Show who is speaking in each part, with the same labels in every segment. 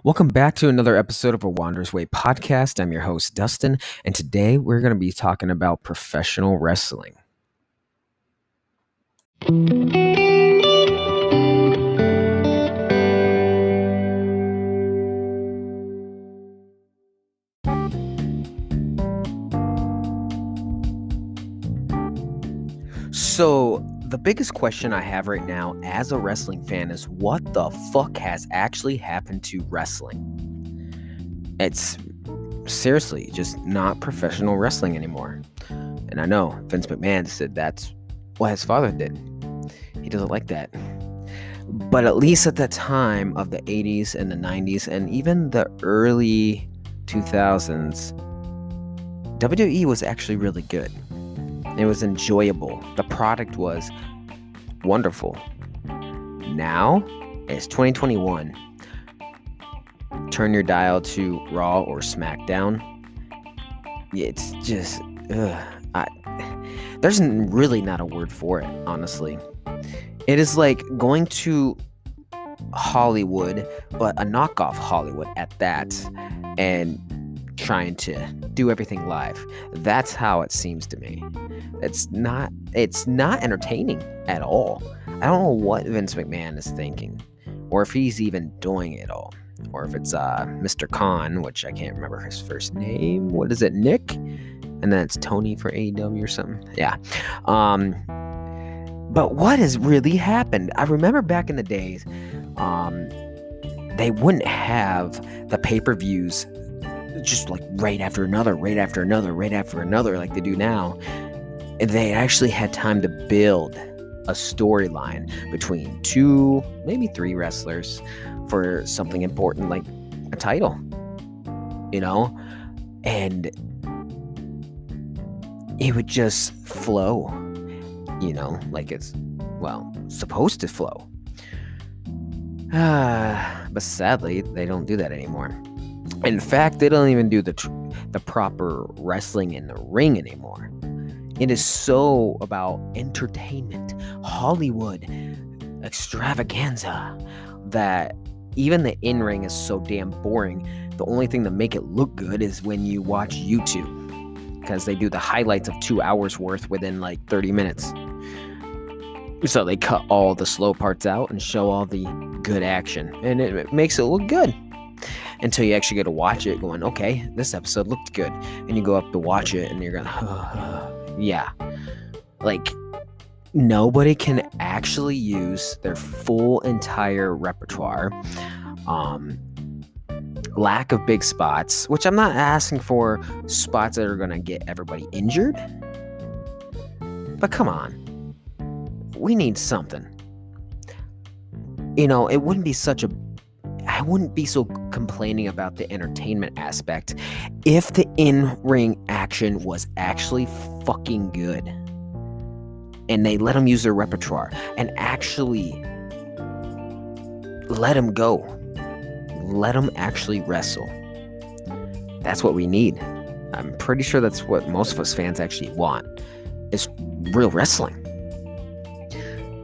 Speaker 1: Welcome back to another episode of a Wanderer's Way podcast. I'm your host, Dustin, and today we're going to be talking about professional wrestling. So, the biggest question I have right now as a wrestling fan is what the fuck has actually happened to wrestling? It's seriously just not professional wrestling anymore. And I know Vince McMahon said that's what his father did. He doesn't like that. But at least at the time of the 80s and the 90s and even the early 2000s, WWE was actually really good. It was enjoyable. The product was wonderful. Now, it's 2021. Turn your dial to Raw or SmackDown. It's just, there's really not a word for it, honestly. It is like going to Hollywood, but a knockoff Hollywood at that, and trying to do everything live. That's how it seems to me. It's not entertaining at all. I don't know what Vince McMahon is thinking, or if he's even doing it all, or if it's Mr. Khan, which I can't remember his first name. What is it, Nick? And then it's Tony for AEW or something. Yeah. But what has really happened? I remember back in the days, they wouldn't have the pay-per-views just like right after another, like they do now. And they actually had time to build a storyline between 2, maybe 3 wrestlers for something important like a title, and it would just flow, like it's, supposed to flow. But sadly, they don't do that anymore. In fact, they don't even do the proper wrestling in the ring anymore. It is so about entertainment, Hollywood extravaganza, that even the in-ring is so damn boring. The only thing that make it look good is when you watch YouTube, because they do the highlights of 2 hours worth within like 30 minutes. So they cut all the slow parts out and show all the good action, and it makes it look good. Until you actually go to watch it going, okay, this episode looked good. And you go up to watch it and you're going, yeah. Like, nobody can actually use their full entire repertoire. Lack of big spots, which I'm not asking for spots that are going to get everybody injured. But come on. We need something. It wouldn't be I wouldn't be so complaining about the entertainment aspect if the in-ring action was actually fucking good. And they let them use their repertoire and actually let them go. Let them actually wrestle. That's what we need. I'm pretty sure that's what most of us fans actually want, is real wrestling.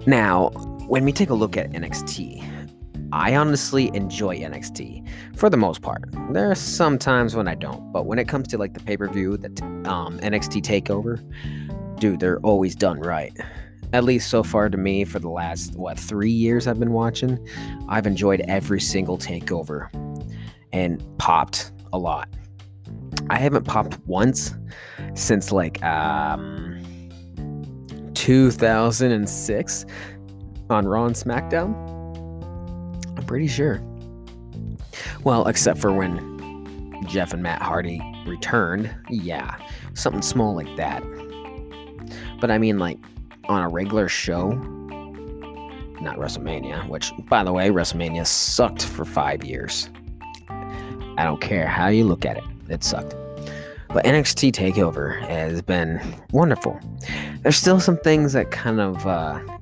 Speaker 1: Now, when we take a look at NXT, I honestly enjoy NXT for the most part. There are some times when I don't, but when it comes to like the pay-per-view, the NXT TakeOver, dude, they're always done right. At least so far to me, for the last 3 years I've been watching, I've enjoyed every single TakeOver and popped a lot. I haven't popped once since like 2006 on Raw and SmackDown. I'm pretty sure. Well, except for when Jeff and Matt Hardy returned. Yeah, something small like that. But I mean, like, on a regular show, not WrestleMania, which, by the way, WrestleMania sucked for 5 years. I don't care how you look at it. It sucked. But NXT TakeOver has been wonderful. There's still some things that kind of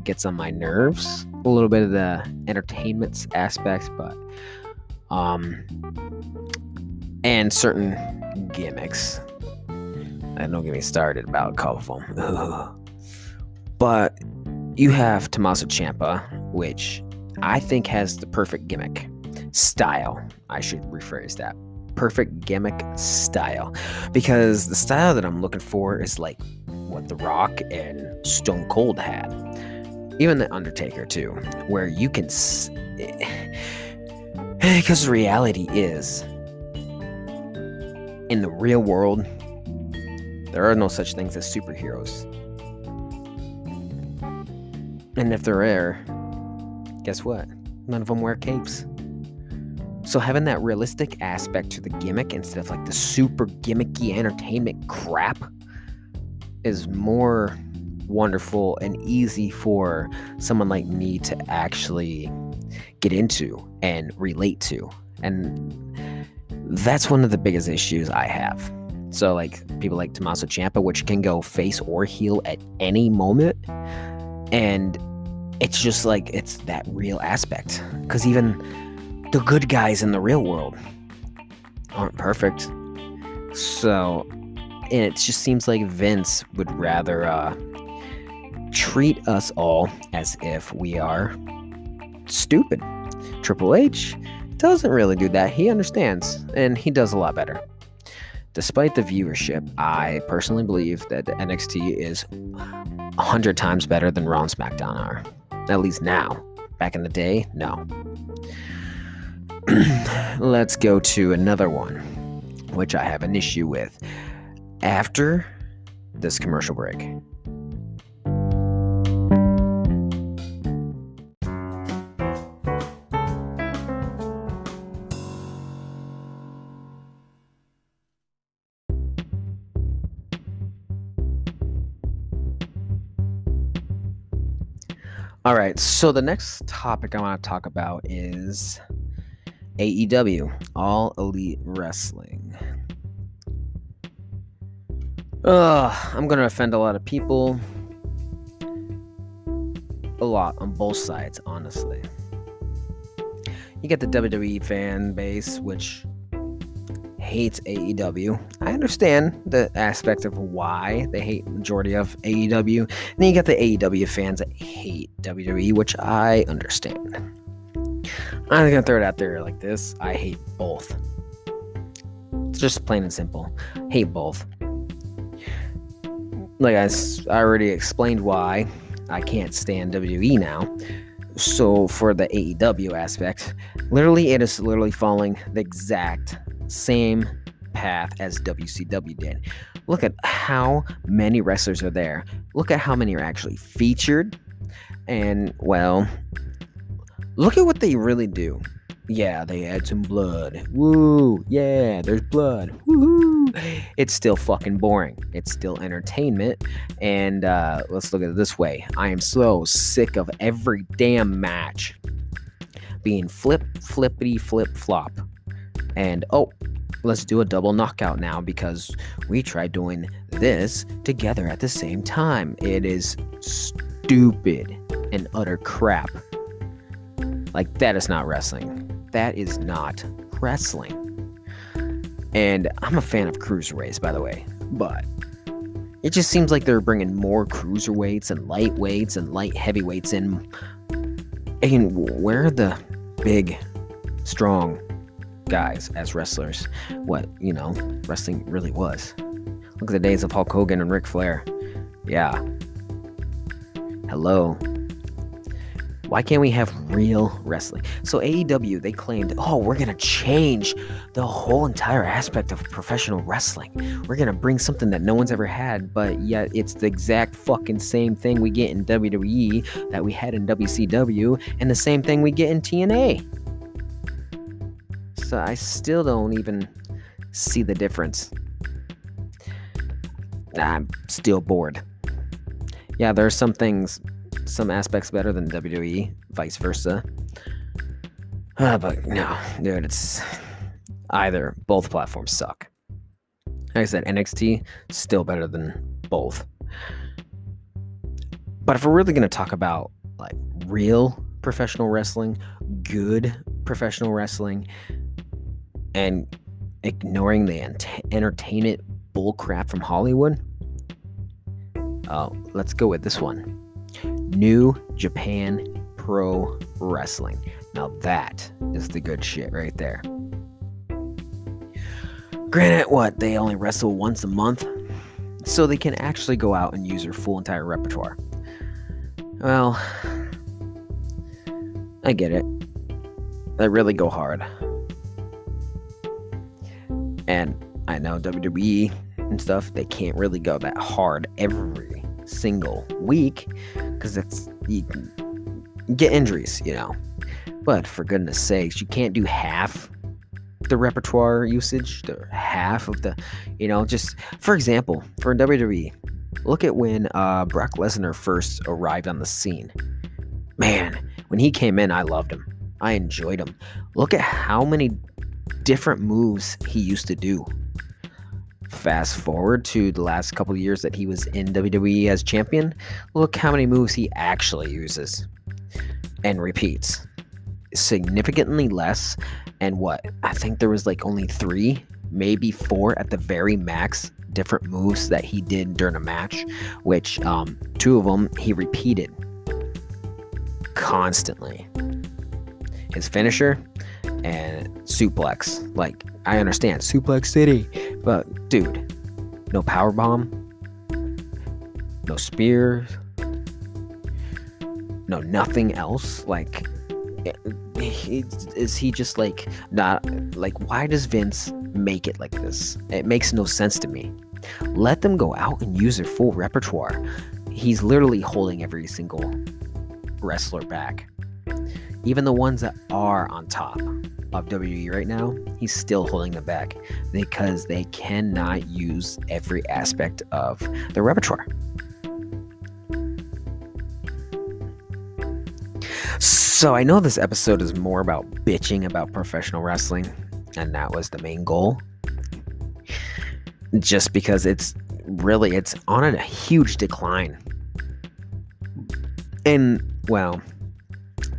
Speaker 1: gets on my nerves. A little bit of the entertainment aspects, but and certain gimmicks. And don't get me started about a couple of them. But you have Tommaso Ciampa, which I think has the perfect gimmick. style. I should rephrase that. Perfect gimmick style. Because the style that I'm looking for is like what The Rock and Stone Cold had. Even The Undertaker, too. Where you can... Because the reality is, in the real world, there are no such things as superheroes. And if there are, guess what? None of them wear capes. So having that realistic aspect to the gimmick instead of like the super gimmicky entertainment crap is more wonderful and easy for someone like me to actually get into and relate to. And that's one of the biggest issues I have. So like people like Tommaso Ciampa, which can go face or heel at any moment. And it's just like, it's that real aspect. Because even the good guys in the real world aren't perfect. So, and it just seems like Vince would rather treat us all as if we are stupid. Triple H doesn't really do that. He understands, and he does a lot better. Despite the viewership, I personally believe that NXT is 100 times better than Raw and SmackDown are. At least now. Back in the day, no. Let's go to another one, which I have an issue with after this commercial break. All right, so the next topic I want to talk about is AEW, All Elite Wrestling. I'm going to offend a lot of people. A lot on both sides, honestly. You get the WWE fan base, which hates AEW. I understand the aspect of why they hate the majority of AEW. And then you get the AEW fans that hate WWE, which I understand. I'm gonna throw it out there like this. I hate both. It's just plain and simple. Hate both. Like I already explained why I can't stand WWE now. So for the AEW aspect, literally it is literally following the exact same path as WCW did. Look at how many wrestlers are there. Look at how many are actually featured. And, well, look at what they really do. Yeah, they add some blood. Woo, yeah, there's blood. Woohoo! It's still fucking boring. It's still entertainment. And let's look at it this way. I am so sick of every damn match being flippity, flip, flop. And, oh, let's do a double knockout now because we tried doing this together at the same time. It is stupid and utter crap. Like, that is not wrestling. That is not wrestling. And I'm a fan of cruiserweights, by the way. But it just seems like they're bringing more cruiserweights and lightweights and light heavyweights in. And where are the big, strong guys as wrestlers? What, wrestling really was. Look at the days of Hulk Hogan and Ric Flair. Yeah. Hello. Why can't we have real wrestling? So AEW, they claimed, we're going to change the whole entire aspect of professional wrestling. We're going to bring something that no one's ever had, but yet it's the exact fucking same thing we get in WWE that we had in WCW and the same thing we get in TNA. So I still don't even see the difference. I'm still bored. Yeah, there are some aspects better than WWE, vice versa. But no, dude, it's either. Both platforms suck. Like I said, NXT, still better than both. But if we're really going to talk about like real professional wrestling, good professional wrestling, and ignoring the entertainment bullcrap from Hollywood, let's go with this one. New Japan Pro Wrestling. Now that is the good shit right there. Granted, they only wrestle once a month, so they can actually go out and use their full entire repertoire. Well, I get it. They really go hard. And I know WWE and stuff, they can't really go that hard every single week because you can get injuries, But for goodness sakes, you can't do half the repertoire usage, half of the, just for example, for WWE, look at when Brock Lesnar first arrived on the scene. Man, when he came in, I loved him. I enjoyed him. Look at how many different moves he used to do. Fast forward to the last couple of years that he was in WWE as champion, look how many moves he actually uses and repeats. Significantly less. And I think there was only 3, maybe 4 at the very max different moves that he did during a match, which 2 of them he repeated constantly. His finisher and suplex. I understand Suplex City, but dude, no powerbomb, no spears, no nothing else. Is he just not why does Vince make it like this? It makes no sense to me. Let them go out and use their full repertoire. He's literally holding every single wrestler back. Even the ones that are on top of WWE right now, he's still holding them back because they cannot use every aspect of their repertoire. So I know this episode is more about bitching about professional wrestling, and that was the main goal. Just because it's on a huge decline. And,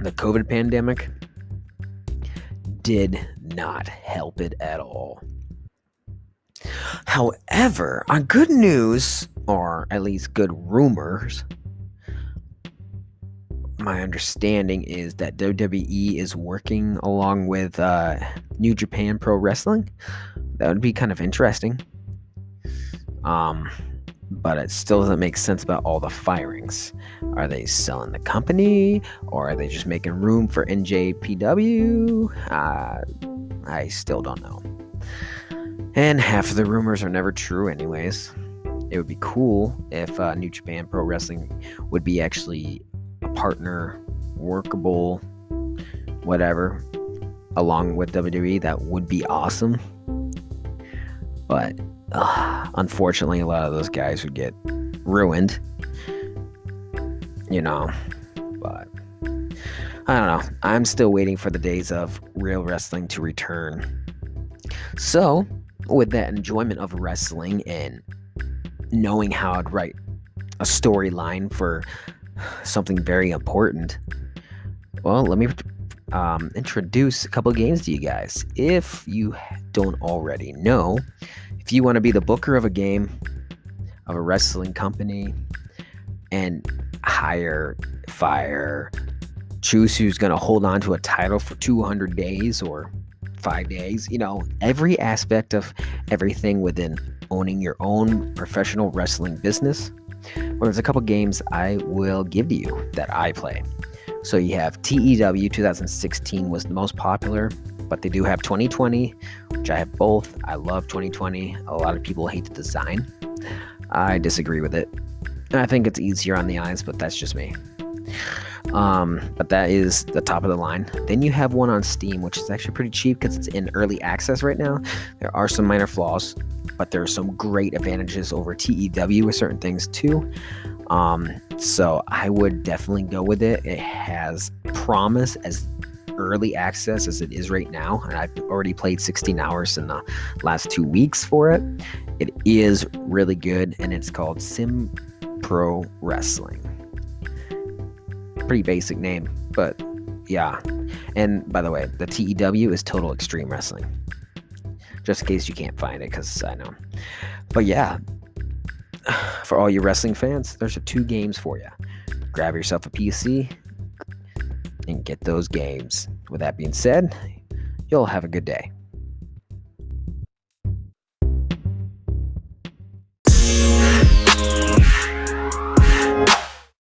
Speaker 1: the COVID pandemic did not help it at all. However, on good news, or at least good rumors, my understanding is that WWE is working along with New Japan Pro Wrestling. That would be kind of interesting. But it still doesn't make sense about all the firings. Are they selling the company, or are they just making room for NJPW? I still don't know. And half of the rumors are never true anyways. It would be cool if New Japan Pro Wrestling would be actually a partner, workable, whatever, along with WWE. That would be awesome. But unfortunately, a lot of those guys would get ruined. But I don't know. I'm still waiting for the days of real wrestling to return. So, with that enjoyment of wrestling and knowing how I'd write a storyline for something very important, well, let me introduce a couple of games to you guys. If you don't already know, if you want to be the booker of a game, of a wrestling company, and hire, fire, choose who's going to hold on to a title for 200 days or 5 days, every aspect of everything within owning your own professional wrestling business, well, there's a couple games I will give to you that I play. So you have TEW 2016 was the most popular, but they do have 2020, which I have both. I love 2020. A lot of people hate the design. I disagree with it. And I think it's easier on the eyes, but that's just me. But that is the top of the line. Then you have one on Steam, which is actually pretty cheap because it's in early access right now. There are some minor flaws, but there are some great advantages over TEW with certain things too. So I would definitely go with it. It has promise as early access as it is right now, and I've already played 16 hours in the last 2 weeks for it. It is really good, and it's called Sim Pro Wrestling. Pretty basic name, but yeah. And by the way, the TEW is Total Extreme Wrestling, just in case you can't find it, because I know. But yeah, for all you wrestling fans, there's 2 games for you. Grab yourself a PC, and get those games. With that being said, you'll have a good day.